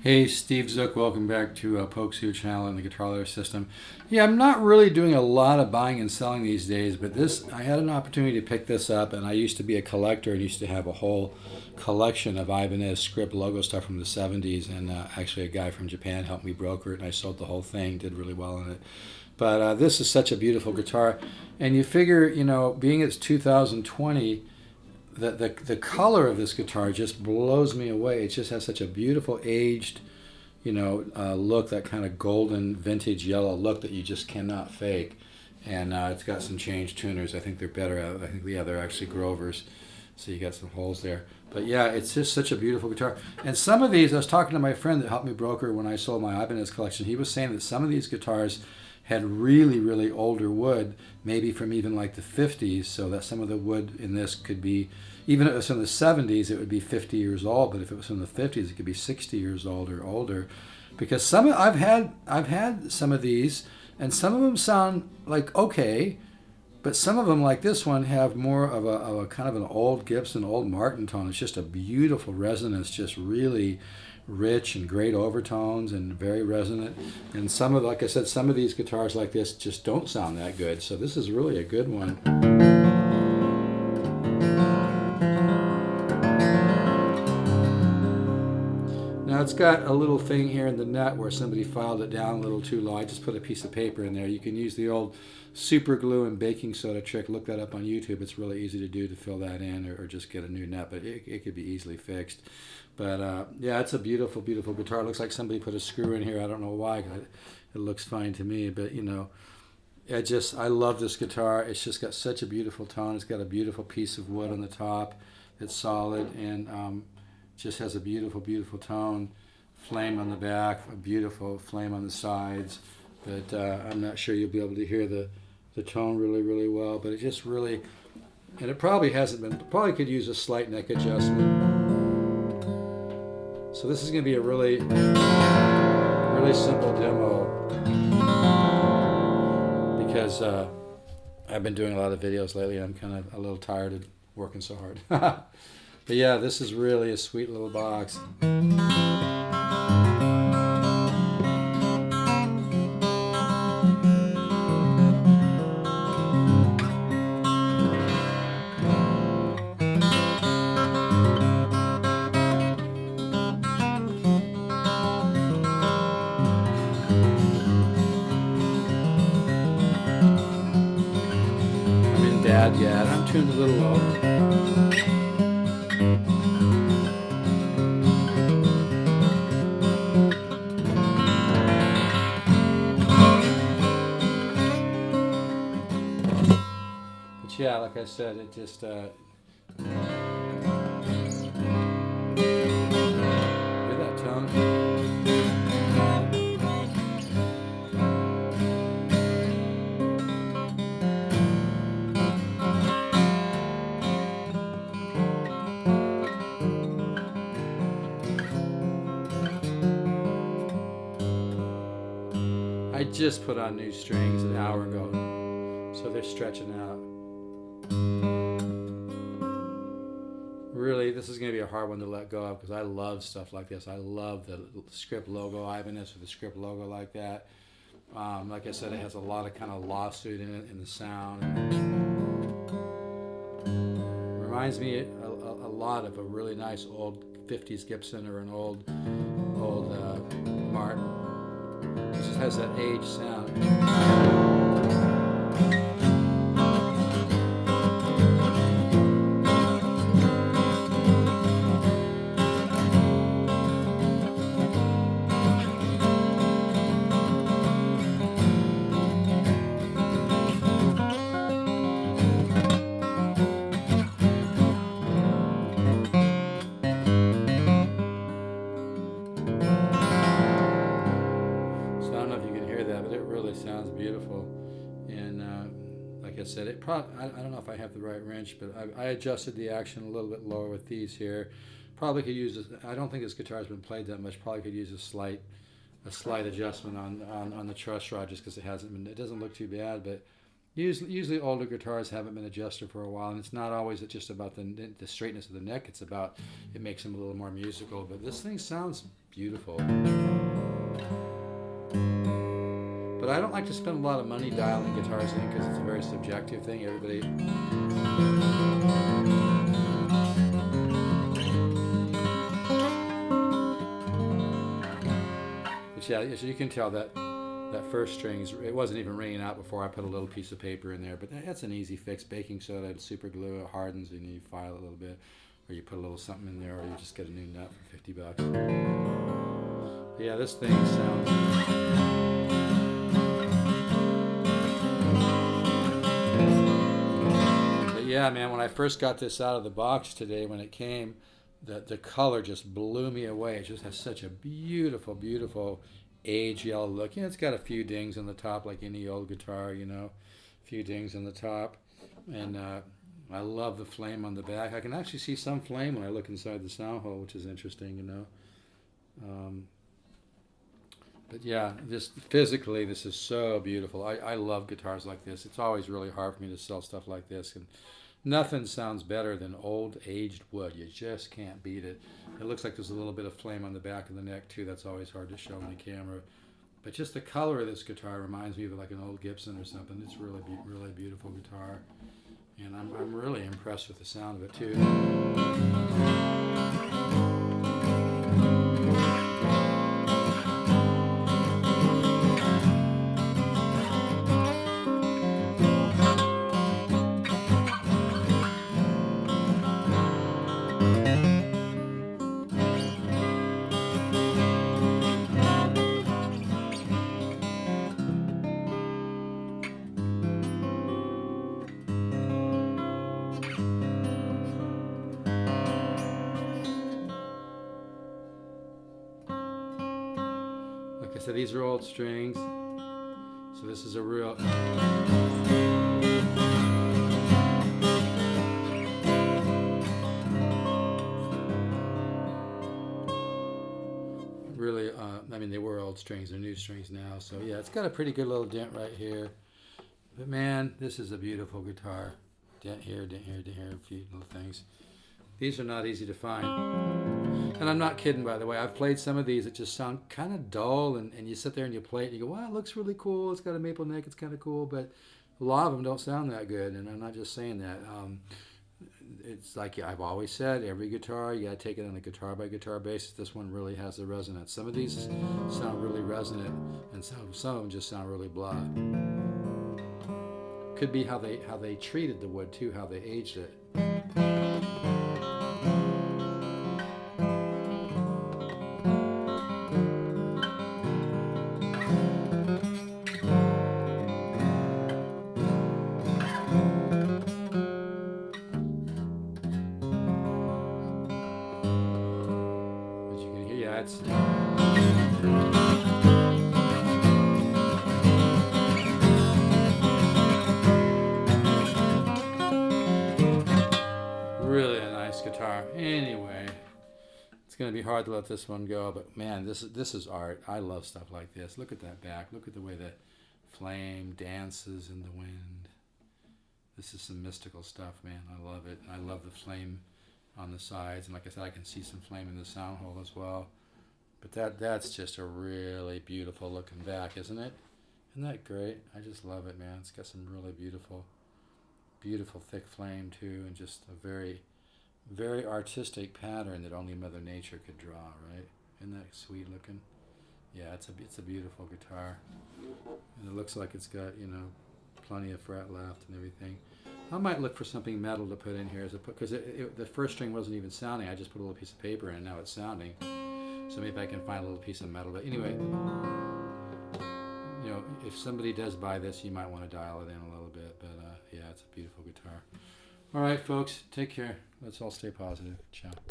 Hey, Steve Zook, welcome back to Pokesio channel and the Guitar Layer System. Yeah, I'm not really doing a lot of buying and selling these days, but I had an opportunity to pick this up, and I used to be a collector and used to have a whole collection of Ibanez Script Logo stuff from the 70s, and actually a guy from Japan helped me broker it, and I sold the whole thing, did really well on it. But this is such a beautiful guitar, and you figure, being it's 2020, the color of this guitar just blows me away. It just has such a beautiful aged, look, that kind of golden vintage yellow look that you just cannot fake. And it's got some changed tuners. I think they're better. I think they're actually Grovers. So you got some holes there. But yeah, it's just such a beautiful guitar. And some of these, I was talking to my friend that helped me broker when I sold my Ibanez collection. He was saying that some of these guitars had really, really older wood, maybe from even like the 50s, so that some of the wood in this could be, even if it was from the 70s, it would be 50 years old, but if it was from the 50s, it could be 60 years old or older. Because I've had some of these, and some of them sound like okay, but some of them, like this one, have more of a kind of an old Gibson, old Martin tone. It's just a beautiful resonance, just really rich and great overtones and very resonant. And like I said, some of these guitars like this just don't sound that good. So this is really a good one. Now it's got a little thing here in the nut where somebody filed it down a little too low. I just put a piece of paper in there. You can use the old super glue and baking soda trick. Look that up on YouTube. It's really easy to do, to fill that in, or just get a new nut, but it could be easily fixed. But yeah, it's a beautiful, beautiful guitar. It looks like somebody put a screw in here. I don't know why. It looks fine to me, but I love this guitar. It's just got such a beautiful tone. It's got a beautiful piece of wood on the top. It's solid, and just has a beautiful, beautiful tone. Flame on the back, a beautiful flame on the sides. But I'm not sure you'll be able to hear the tone really, really well. But it just really, and it probably could use a slight neck adjustment. So this is going to be a really, really simple demo, because I've been doing a lot of videos lately. I'm kind of a little tired of working so hard. But yeah, this is really a sweet little box. I'm in dad yet. I'm tuned a little low. Yeah, like I said, it just hear that tone? I just put on new strings an hour ago, so they're stretching out. Really, this is going to be a hard one to let go of, because I love stuff like this. I love the script logo, Ibanez with the script logo like that. Like I said, it has a lot of kind of lawsuit in it, in the sound. Reminds me a lot of a really nice old 50s Gibson or an old Martin. It just has that aged sound. Sounds beautiful. And like I said, I don't know if I have the right wrench, but I adjusted the action a little bit lower with these here. Probably could use this. I don't think this guitar's been played that much. Probably could use a slight adjustment on the truss rod, just because it doesn't look too bad. But usually older guitars haven't been adjusted for a while, and it's not always just about the straightness of the neck. It's about, it makes them a little more musical. But this thing sounds beautiful. But I don't like to spend a lot of money dialing guitars in because it's a very subjective thing. Everybody. But yeah, as you can tell that first string, it wasn't even ringing out before I put a little piece of paper in there. But that's an easy fix. Baking soda and super glue, it hardens and you file it a little bit. Or you put a little something in there, or you just get a new nut for $50. But yeah, this thing sounds... Yeah, man, when I first got this out of the box today, when it came, the color just blew me away. It just has such a beautiful, beautiful aged yellow look. Yeah, it's got a few dings on the top like any old guitar, you know, a few dings on the top. And I love the flame on the back. I can actually see some flame when I look inside the sound hole, which is interesting, you know. But yeah, just physically, this is so beautiful. I love guitars like this. It's always really hard for me to sell stuff like this. And nothing sounds better than old, aged wood. You just can't beat it. It looks like there's a little bit of flame on the back of the neck, too. That's always hard to show on the camera. But just the color of this guitar reminds me of like an old Gibson or something. It's really, really beautiful guitar. And I'm really impressed with the sound of it, too. Like I said, these are old strings, so this is a real... Really, I mean, they were old strings, they're new strings now, so yeah, it's got a pretty good little dent right here. But man, this is a beautiful guitar. Dent here, dent here, dent here, a few little things. These are not easy to find. And I'm not kidding, by the way. I've played some of these that just sound kind of dull, and you sit there and you play it and you go, wow, it looks really cool. It's got a maple neck. It's kind of cool. But a lot of them don't sound that good, and I'm not just saying that. It's like I've always said, every guitar, you got to take it on a guitar-by-guitar basis. This one really has the resonance. Some of these sound really resonant, and some of them just sound really blah. Could be how they treated the wood, too, how they aged it. That's really a nice guitar. Anyway, it's going to be hard to let this one go, but man, this is art. I love stuff like this. Look at that back. Look at the way the flame dances in the wind. This is some mystical stuff, man. I love it. I love the flame on the sides, and like I said, I can see some flame in the sound hole as well. But that's just a really beautiful looking back, isn't it? Isn't that great? I just love it, man. It's got some really beautiful, beautiful thick flame too, and just a very, very artistic pattern that only Mother Nature could draw, right? Isn't that sweet looking? Yeah, it's a beautiful guitar, and it looks like it's got, you know, plenty of fret left and everything. I might look for something metal to put in here as a because the first string wasn't even sounding. I just put a little piece of paper in, and now it's sounding. So maybe I can find a little piece of metal. But anyway, you know, if somebody does buy this, you might want to dial it in a little bit. But yeah, it's a beautiful guitar. All right, folks, take care. Let's all stay positive. Ciao.